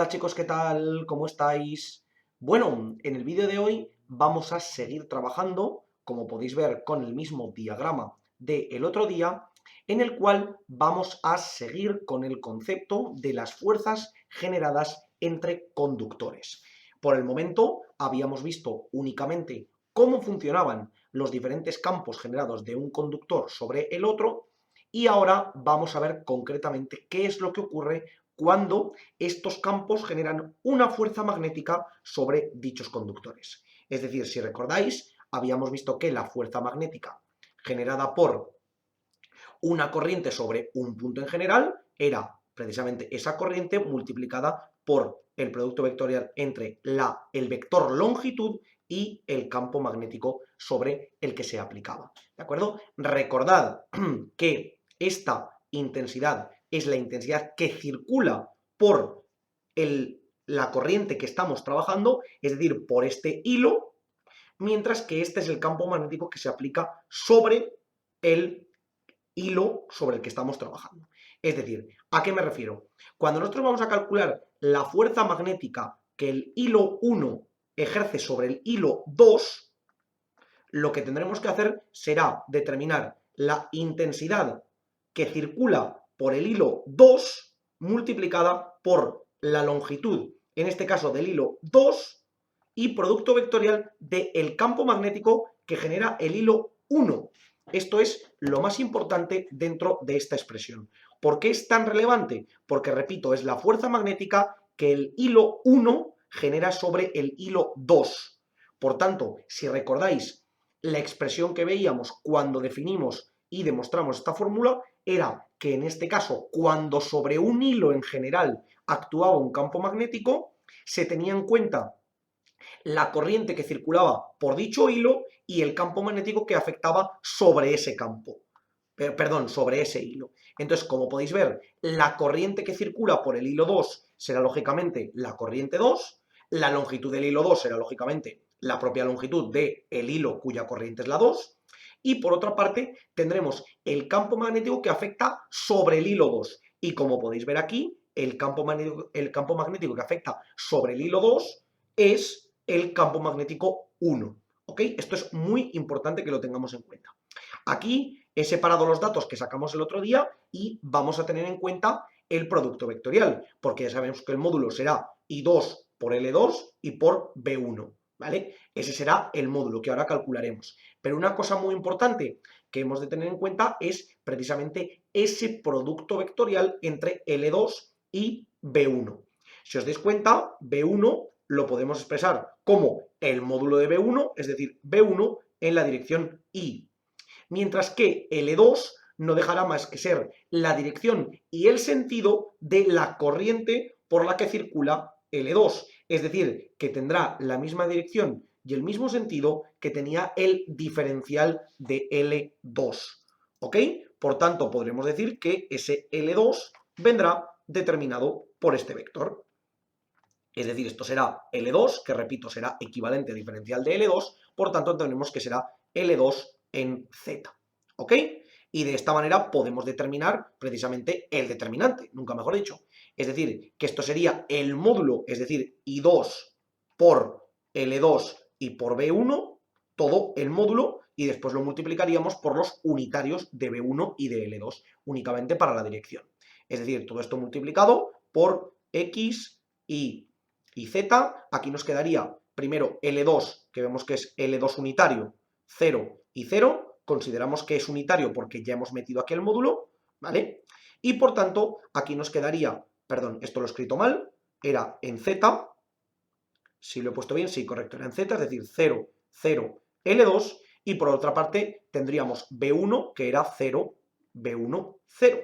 Chicos, ¿qué tal? ¿Cómo estáis? Bueno, en el vídeo de hoy vamos a seguir trabajando, como podéis ver, con el mismo diagrama del otro día, en el cual vamos a seguir con el concepto de las fuerzas generadas entre conductores. Por el momento habíamos visto únicamente cómo funcionaban los diferentes campos generados de un conductor sobre el otro, y ahora vamos a ver concretamente qué es lo que ocurre cuando estos campos generan una fuerza magnética sobre dichos conductores. Es decir, si recordáis, habíamos visto que la fuerza magnética generada por una corriente sobre un punto en general era precisamente esa corriente multiplicada por el producto vectorial entre el vector longitud y el campo magnético sobre el que se aplicaba. ¿De acuerdo? Recordad que esta intensidad es la intensidad que circula por la corriente que estamos trabajando, es decir, por este hilo, mientras que este es el campo magnético que se aplica sobre el hilo sobre el que estamos trabajando. Es decir, ¿a qué me refiero? Cuando nosotros vamos a calcular la fuerza magnética que el hilo 1 ejerce sobre el hilo 2, lo que tendremos que hacer será determinar la intensidad que circula por el hilo 2 multiplicada por la longitud, en este caso del hilo 2, y producto vectorial del campo magnético que genera el hilo 1. Esto es lo más importante dentro de esta expresión. ¿Por qué es tan relevante? Porque, repito, es la fuerza magnética que el hilo 1 genera sobre el hilo 2. Por tanto, si recordáis, la expresión que veíamos cuando definimos y demostramos esta fórmula era que en este caso, cuando sobre un hilo en general actuaba un campo magnético, se tenía en cuenta la corriente que circulaba por dicho hilo y el campo magnético que afectaba sobre ese campo. Perdón, sobre ese hilo. Entonces, como podéis ver, la corriente que circula por el hilo 2 será lógicamente la corriente 2, la longitud del hilo 2 será lógicamente la propia longitud del hilo cuya corriente es la 2, y por otra parte tendremos el campo magnético que afecta sobre el hilo 2. Y como podéis ver aquí, el campo magnético que afecta sobre el hilo 2 es el campo magnético 1. ¿Ok? Esto es muy importante que lo tengamos en cuenta. Aquí he separado los datos que sacamos el otro día y vamos a tener en cuenta el producto vectorial, porque ya sabemos que el módulo será I2 por L2 y por B1, ¿vale? Ese será el módulo que ahora calcularemos. Pero una cosa muy importante que hemos de tener en cuenta es precisamente ese producto vectorial entre L2 y B1. Si os dais cuenta, B1 lo podemos expresar como el módulo de B1, es decir, B1 en la dirección I. Mientras que L2 no dejará más que ser la dirección y el sentido de la corriente por la que circula L2. Es decir, que tendrá la misma dirección y el mismo sentido que tenía el diferencial de L2. ¿Ok? Por tanto, podremos decir que ese L2 vendrá determinado por este vector. Es decir, esto será L2, que repito, será equivalente al diferencial de L2, por tanto, entendemos que será L2 en Z. ¿Ok? Y de esta manera podemos determinar precisamente el determinante, nunca mejor dicho. Es decir, que esto sería el módulo, es decir, I2 por L2 y por B1, todo el módulo, y después lo multiplicaríamos por los unitarios de B1 y de L2, únicamente para la dirección. Es decir, todo esto multiplicado por X y Z, aquí nos quedaría primero L2, que vemos que es L2 unitario, 0 y 0, consideramos que es unitario porque ya hemos metido aquí el módulo, ¿vale? Y por tanto, aquí nos quedaría, perdón, esto lo he escrito mal, era en Z, si lo he puesto bien, sí, correcto, era en Z, es decir, 0, 0, L2, y por otra parte tendríamos B1, que era 0, B1, 0.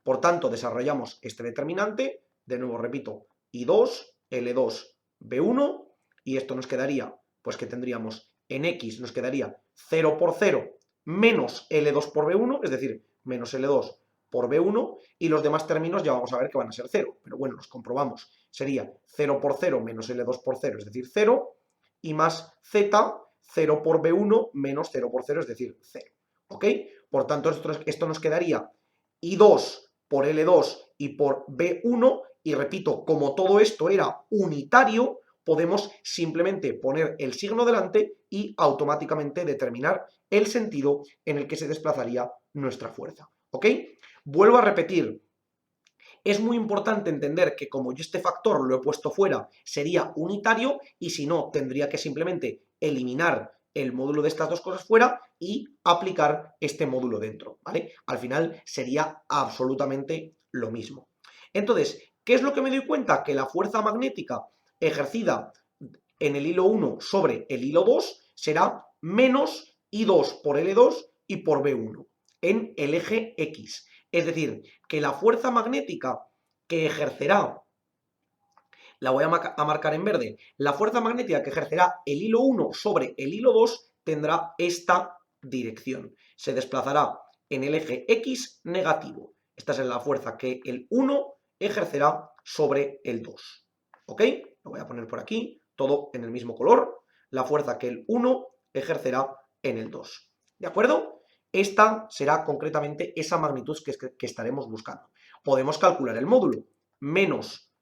Por tanto, desarrollamos este determinante, de nuevo repito, I2, L2, B1, y esto nos quedaría, pues que tendríamos en X, nos quedaría 0 por 0 menos L2 por B1, es decir, menos L2 por B1, y los demás términos ya vamos a ver que van a ser 0, pero bueno, los comprobamos. Sería 0 por 0 menos L2 por 0, es decir, 0, y más Z, 0 por B1 menos 0 por 0, es decir, 0. ¿Ok? Por tanto, esto nos quedaría I2 por L2 y por B1 Y repito, como todo esto era unitario, podemos simplemente poner el signo delante y automáticamente determinar el sentido en el que se desplazaría nuestra fuerza. ¿Ok? Vuelvo a repetir, es muy importante entender que como yo este factor lo he puesto fuera, sería unitario y si no, tendría que simplemente eliminar el módulo de estas dos cosas fuera y aplicar este módulo dentro, ¿vale? Al final sería absolutamente lo mismo. Entonces, ¿qué es lo que me doy cuenta? Que la fuerza magnética ejercida en el hilo 1 sobre el hilo 2 será menos I2 por L2 y por B1 en el eje X. Es decir, que la fuerza magnética que ejercerá, la voy a marcar en verde, la fuerza magnética que ejercerá el hilo 1 sobre el hilo 2 tendrá esta dirección. Se desplazará en el eje X negativo. Esta es la fuerza que el 1 ejercerá sobre el 2. ¿Ok? Lo voy a poner por aquí, todo en el mismo color. La fuerza que el 1 ejercerá en el 2. ¿De acuerdo? Esta será concretamente esa magnitud que estaremos buscando. Podemos calcular el módulo. Menos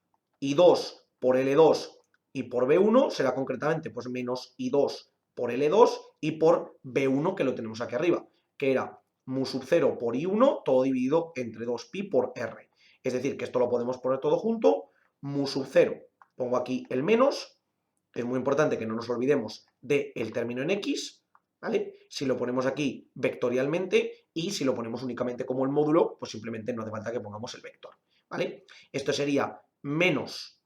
I2 por L2 y por B1 será concretamente pues menos I2 por L2 y por B1 que lo tenemos aquí arriba, que era mu sub 0 por I1 todo dividido entre 2pi por R. Es decir, que esto lo podemos poner todo junto, mu sub 0, pongo aquí el menos, es muy importante que no nos olvidemos del término en X, ¿vale? Si lo ponemos aquí vectorialmente y si lo ponemos únicamente como el módulo, pues simplemente no hace falta que pongamos el vector, ¿vale? Esto sería menos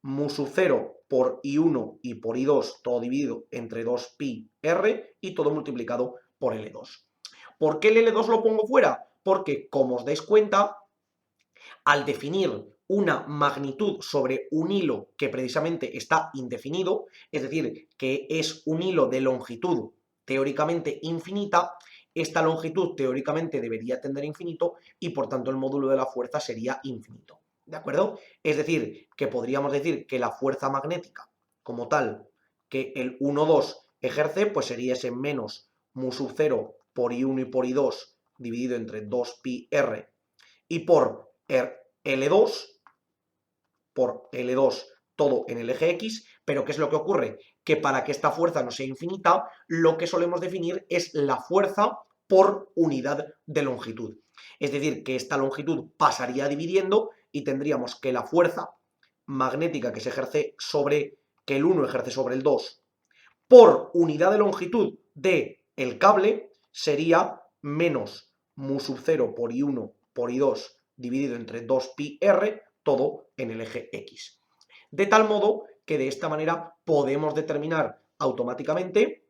mu sub 0 por I1 y por I2, todo dividido entre 2pi R y todo multiplicado por L2. ¿Por qué el L2 lo pongo fuera? Porque, como os dais cuenta, al definir una magnitud sobre un hilo que precisamente está indefinido, es decir, que es un hilo de longitud teóricamente infinita, esta longitud teóricamente debería tender a infinito y por tanto el módulo de la fuerza sería infinito. ¿De acuerdo? Es decir, que podríamos decir que la fuerza magnética como tal que el 1,2 ejerce, pues sería ese menos mu sub 0 por I1 y por I2 dividido entre 2pi r y por L2, todo en el eje X, pero ¿qué es lo que ocurre? Que para que esta fuerza no sea infinita, lo que solemos definir es la fuerza por unidad de longitud. Es decir, que esta longitud pasaría dividiendo y tendríamos que la fuerza magnética que se ejerce sobre, que el 1 ejerce sobre el 2, por unidad de longitud del cable, sería menos mu sub 0 por I1 por I2 dividido entre 2pi r, todo en el eje X. De tal modo que de esta manera podemos determinar automáticamente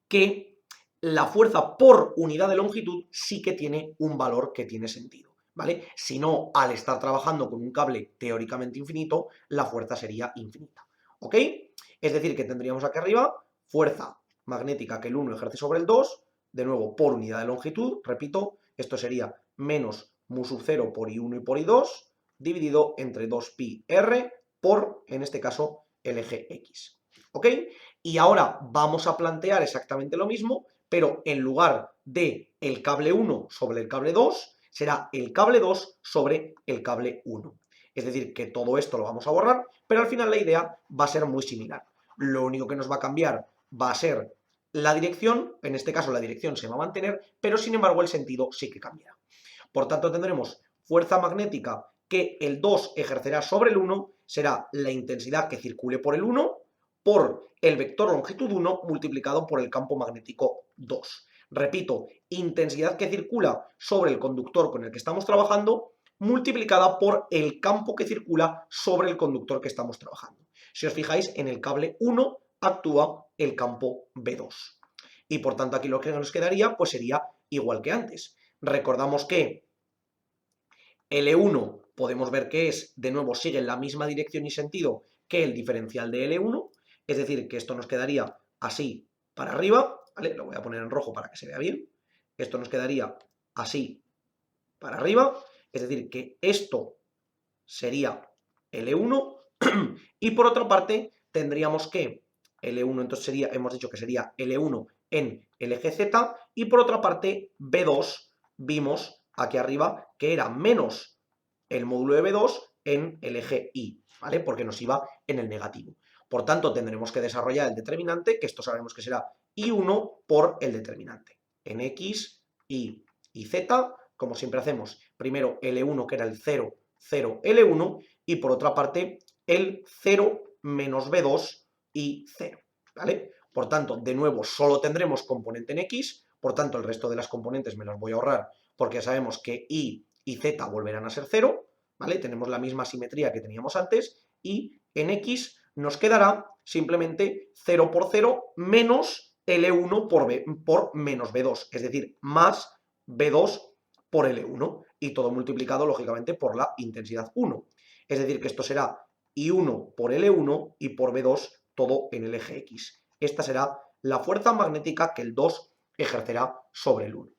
que la fuerza por unidad de longitud sí que tiene un valor que tiene sentido, ¿vale? Si no, al estar trabajando con un cable teóricamente infinito, la fuerza sería infinita, ¿ok? Es decir, que tendríamos aquí arriba fuerza magnética que el 1 ejerce sobre el 2, de nuevo por unidad de longitud, repito, esto sería menos mu sub 0 por I1 y por I2, dividido entre 2pi r por, en este caso, el eje X. ¿Ok? Y ahora vamos a plantear exactamente lo mismo, pero en lugar de el cable 1 sobre el cable 2, será el cable 2 sobre el cable 1. Es decir, que todo esto lo vamos a borrar, pero al final la idea va a ser muy similar. Lo único que nos va a cambiar va a ser la dirección, en este caso la dirección se va a mantener, pero sin embargo el sentido sí que cambiará. Por tanto, tendremos fuerza magnética que el 2 ejercerá sobre el 1, será la intensidad que circule por el 1 por el vector longitud 1 multiplicado por el campo magnético 2. Repito, intensidad que circula sobre el conductor con el que estamos trabajando multiplicada por el campo que circula sobre el conductor que estamos trabajando. Si os fijáis, en el cable 1 actúa el campo B2. Y por tanto aquí lo que nos quedaría pues sería igual que antes. Recordamos que L1 podemos ver que es, de nuevo, sigue en la misma dirección y sentido que el diferencial de L1, es decir, que esto nos quedaría así para arriba, ¿vale? Lo voy a poner en rojo para que se vea bien. Esto nos quedaría así para arriba, es decir, que esto sería L1 y por otra parte tendríamos que L1 entonces sería, hemos dicho que sería L1 en el eje Z y por otra parte B2 vimos aquí arriba que era menos el módulo de B2 en el eje Y, ¿vale? Porque nos iba en el negativo. Por tanto, tendremos que desarrollar el determinante, que esto sabemos que será Y1 por el determinante. En X, Y y Z, como siempre hacemos, primero L1, que era el 0, 0, L1, y por otra parte el 0 menos B2 y 0, ¿vale? Por tanto, de nuevo, solo tendremos componente en X, por tanto, el resto de las componentes me las voy a ahorrar, porque ya sabemos que Y y Z volverán a ser 0, ¿vale? Tenemos la misma simetría que teníamos antes, y en X nos quedará simplemente 0 por 0 menos L1 por menos B2, es decir, más B2 por L1, y todo multiplicado, lógicamente, por la intensidad 1. Es decir, que esto será I1 por L1 y por B2 todo en el eje X. Esta será la fuerza magnética que el 2 ejercerá sobre el 1.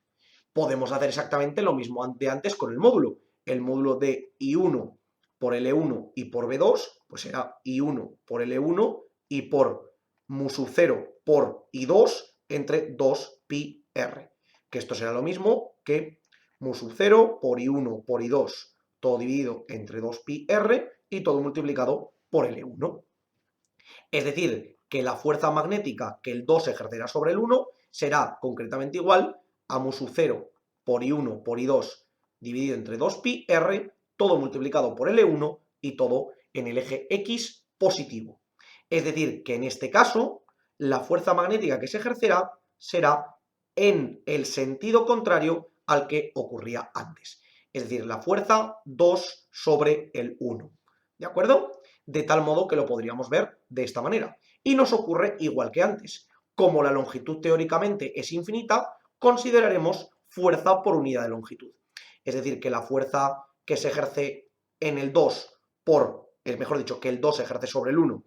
Podemos hacer exactamente lo mismo de antes con el módulo. El módulo de I1 por L1 y por B2, pues será I1 por L1 y por mu sub 0 por I2 entre 2πr. Que esto será lo mismo que mu sub 0 por I1 por I2, todo dividido entre 2πr y todo multiplicado por L1. Es decir, que la fuerza magnética que el 2 ejercerá sobre el 1 será concretamente igual a mu sub 0 por I1 por I2 dividido entre 2πr, todo multiplicado por L1 y todo en el eje X positivo. Es decir, que en este caso, la fuerza magnética que se ejercerá será en el sentido contrario al que ocurría antes. Es decir, la fuerza 2 sobre el 1. ¿De acuerdo? De tal modo que lo podríamos ver de esta manera. Y nos ocurre igual que antes. Como la longitud teóricamente es infinita, consideraremos fuerza por unidad de longitud. Es decir, que la fuerza que se ejerce en el 2 por, mejor dicho, que el 2 ejerce sobre el 1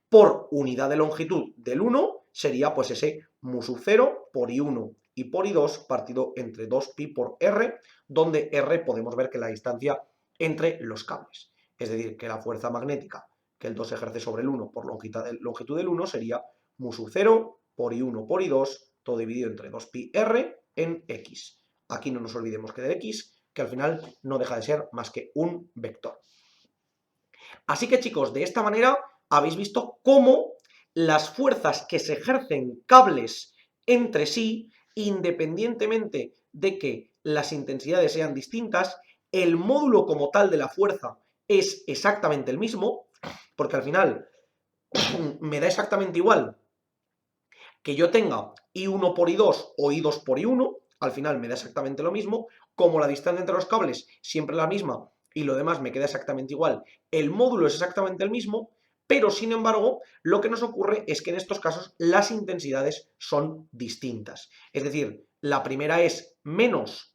por unidad de longitud del 1 sería pues ese mu sub 0 por I1 y por I2 partido entre 2pi por r, donde r podemos ver que es la distancia entre los cables. Es decir, que la fuerza magnética que el 2 ejerce sobre el 1 por longitud del 1 sería mu sub 0 por I1 por I2, todo dividido entre 2πr en x. Aquí no nos olvidemos que del x, que al final no deja de ser más que un vector. Así que chicos, de esta manera habéis visto cómo las fuerzas que se ejercen cables entre sí, independientemente de que las intensidades sean distintas, el módulo como tal de la fuerza es exactamente el mismo, porque al final me da exactamente igual que yo tenga I1 por I2 o I2 por I1, al final me da exactamente lo mismo, como la distancia entre los cables siempre es la misma y lo demás me queda exactamente igual, el módulo es exactamente el mismo, pero sin embargo lo que nos ocurre es que en estos casos las intensidades son distintas. Es decir, la primera es menos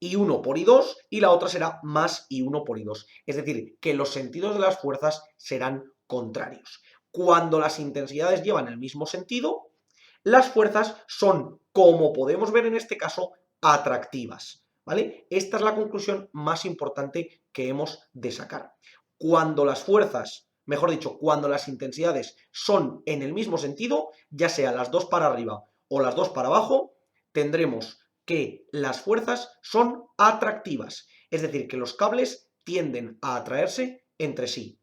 I1 por I2 y la otra será más I1 por I2. Es decir, que los sentidos de las fuerzas serán contrarios. Cuando las intensidades llevan el mismo sentido, las fuerzas son, como podemos ver en este caso, atractivas, ¿vale? Esta es la conclusión más importante que hemos de sacar. Cuando las fuerzas, mejor dicho, cuando las intensidades son en el mismo sentido, ya sea las dos para arriba o las dos para abajo, tendremos que las fuerzas son atractivas, es decir, que los cables tienden a atraerse entre sí.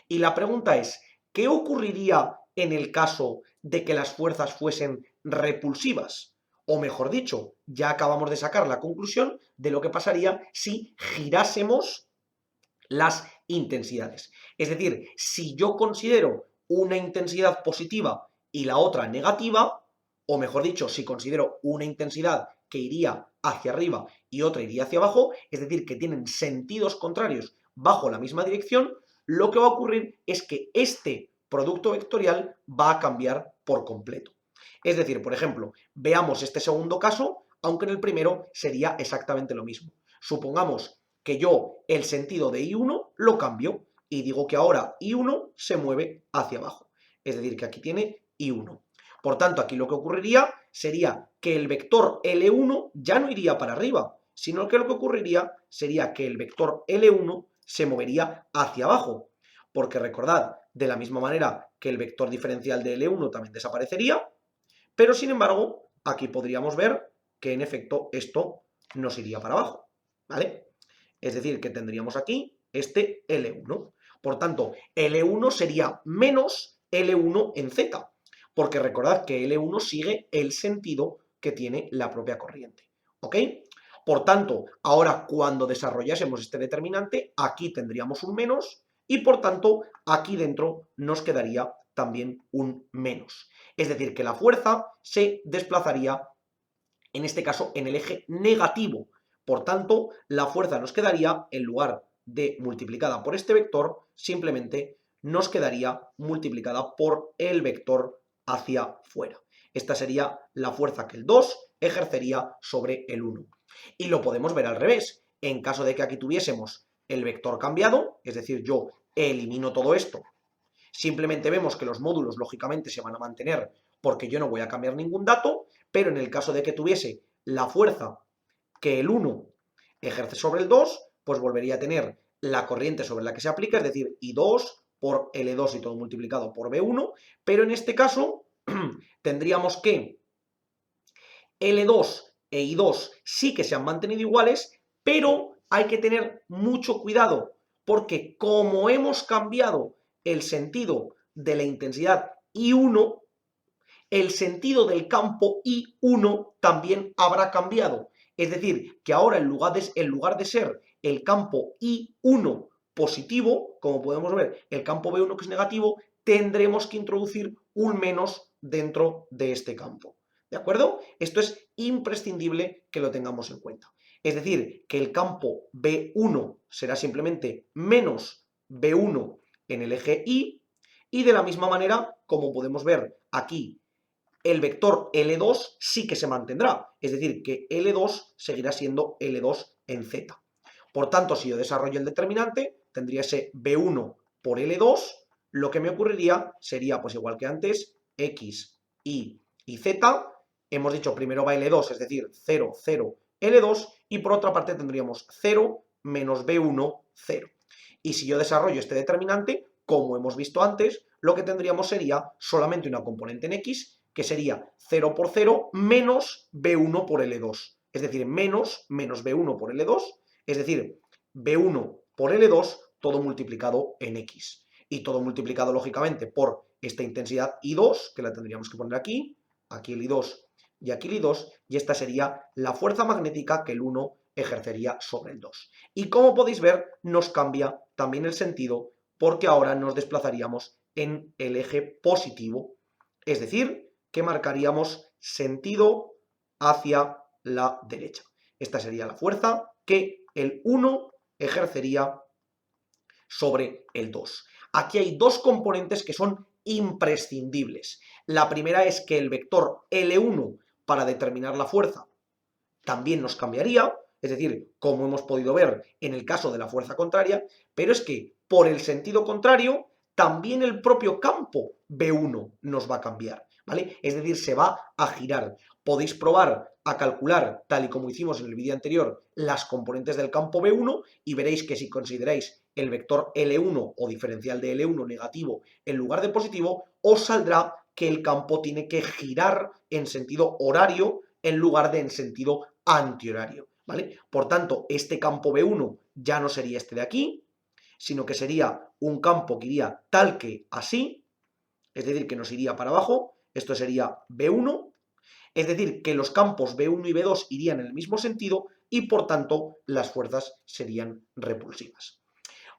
Y la pregunta es, ¿qué ocurriría en el caso de que las fuerzas fuesen repulsivas? O mejor dicho, ya acabamos de sacar la conclusión de lo que pasaría si girásemos las intensidades. Es decir, si yo considero una intensidad positiva y la otra negativa, o mejor dicho, si considero una intensidad que iría hacia arriba y otra iría hacia abajo, es decir, que tienen sentidos contrarios bajo la misma dirección, lo que va a ocurrir es que este producto vectorial va a cambiar por completo. Es decir, por ejemplo, veamos este segundo caso, aunque en el primero sería exactamente lo mismo. Supongamos que yo el sentido de I1 lo cambio y digo que ahora I1 se mueve hacia abajo. Es decir, que aquí tiene I1. Por tanto, aquí lo que ocurriría sería que el vector L1 ya no iría para arriba, sino que lo que ocurriría sería que el vector L1 se movería hacia abajo. Porque recordad, de la misma manera que el vector diferencial de L1 también desaparecería, pero sin embargo, aquí podríamos ver que en efecto esto nos iría para abajo, ¿vale? Es decir, que tendríamos aquí este L1. Por tanto, L1 sería menos L1 en Z, porque recordad que L1 sigue el sentido que tiene la propia corriente, ¿ok? Por tanto, ahora cuando desarrollásemos este determinante, aquí tendríamos un menos y por tanto aquí dentro nos quedaría también un menos. Es decir, que la fuerza se desplazaría, en este caso, en el eje negativo. Por tanto, la fuerza nos quedaría, en lugar de multiplicada por este vector, simplemente nos quedaría multiplicada por el vector hacia fuera. Esta sería la fuerza que el 2 ejercería sobre el 1. Y lo podemos ver al revés. En caso de que aquí tuviésemos el vector cambiado, es decir, yo elimino todo esto, simplemente vemos que los módulos lógicamente se van a mantener porque yo no voy a cambiar ningún dato, pero en el caso de que tuviese la fuerza que el 1 ejerce sobre el 2, pues volvería a tener la corriente sobre la que se aplica, es decir, I2 por L2 y todo multiplicado por B1, pero en este caso tendríamos que L2 e I2 sí que se han mantenido iguales, pero hay que tener mucho cuidado, porque como hemos cambiado el sentido de la intensidad I1, el sentido del campo I1 también habrá cambiado. Es decir, que ahora en lugar de ser el campo I1 positivo, como podemos ver, el campo B1 que es negativo, tendremos que introducir un menos dentro de este campo. ¿De acuerdo? Esto es imprescindible que lo tengamos en cuenta. Es decir, que el campo B1 será simplemente menos B1 en el eje Y, y de la misma manera, como podemos ver aquí, el vector L2 sí que se mantendrá, es decir, que L2 seguirá siendo L2 en Z. Por tanto, si yo desarrollo el determinante, tendría ese B1 por L2, lo que me ocurriría sería, pues igual que antes, X, Y y Z, hemos dicho primero va L2, es decir, 0, 0, L2, y por otra parte tendríamos 0 menos B1, 0. Y si yo desarrollo este determinante, como hemos visto antes, lo que tendríamos sería solamente una componente en X, que sería 0 por 0 menos B1 por L2. Es decir, menos B1 por L2, es decir, B1 por L2, todo multiplicado en X. Y todo multiplicado, lógicamente, por esta intensidad I2, que la tendríamos que poner aquí, aquí el I2 y aquí el I2, y esta sería la fuerza magnética que el 1 ejercería sobre el 2. Y como podéis ver, nos cambia también el sentido, porque ahora nos desplazaríamos en el eje positivo, es decir, que marcaríamos sentido hacia la derecha. Esta sería la fuerza que el 1 ejercería sobre el 2. Aquí hay dos componentes que son imprescindibles. La primera es que el vector L1 para determinar la fuerza también nos cambiaría, es decir, como hemos podido ver en el caso de la fuerza contraria, pero es que por el sentido contrario también el propio campo B1 nos va a cambiar, ¿vale? Es decir, se va a girar. Podéis probar a calcular, tal y como hicimos en el vídeo anterior, las componentes del campo B1 y veréis que si consideráis el vector L1 o diferencial de L1 negativo en lugar de positivo, os saldrá que el campo tiene que girar en sentido horario en lugar de en sentido antihorario, ¿vale? Por tanto, este campo B1 ya no sería este de aquí, sino que sería un campo que iría tal que así, es decir, que nos iría para abajo, esto sería B1, es decir, que los campos B1 y B2 irían en el mismo sentido y por tanto las fuerzas serían repulsivas.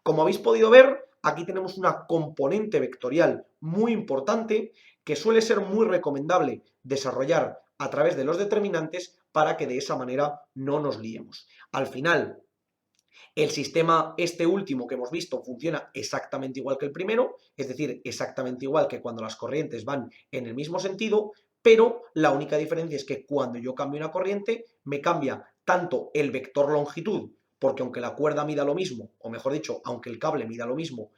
Como habéis podido ver, aquí tenemos una componente vectorial muy importante que suele ser muy recomendable desarrollar a través de los determinantes para que de esa manera no nos liemos. Al final, el sistema este último que hemos visto funciona exactamente igual que el primero, es decir, exactamente igual que cuando las corrientes van en el mismo sentido, pero la única diferencia es que cuando yo cambio una corriente, me cambia tanto el vector longitud, porque aunque la cuerda mida lo mismo, o mejor dicho, aunque el cable mida lo mismo,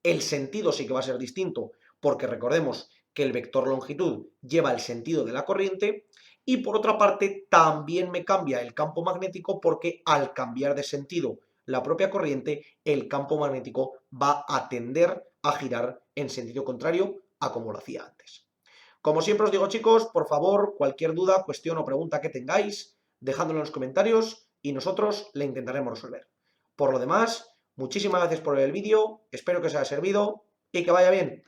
el sentido sí que va a ser distinto, porque recordemos que el vector longitud lleva el sentido de la corriente, y por otra parte también me cambia el campo magnético porque al cambiar de sentido la propia corriente, el campo magnético va a tender a girar en sentido contrario a como lo hacía antes. Como siempre os digo, chicos, por favor, cualquier duda, cuestión o pregunta que tengáis, dejadlo en los comentarios y nosotros le intentaremos resolver. Por lo demás, Muchísimas gracias por ver el vídeo, espero que os haya servido y que vaya bien.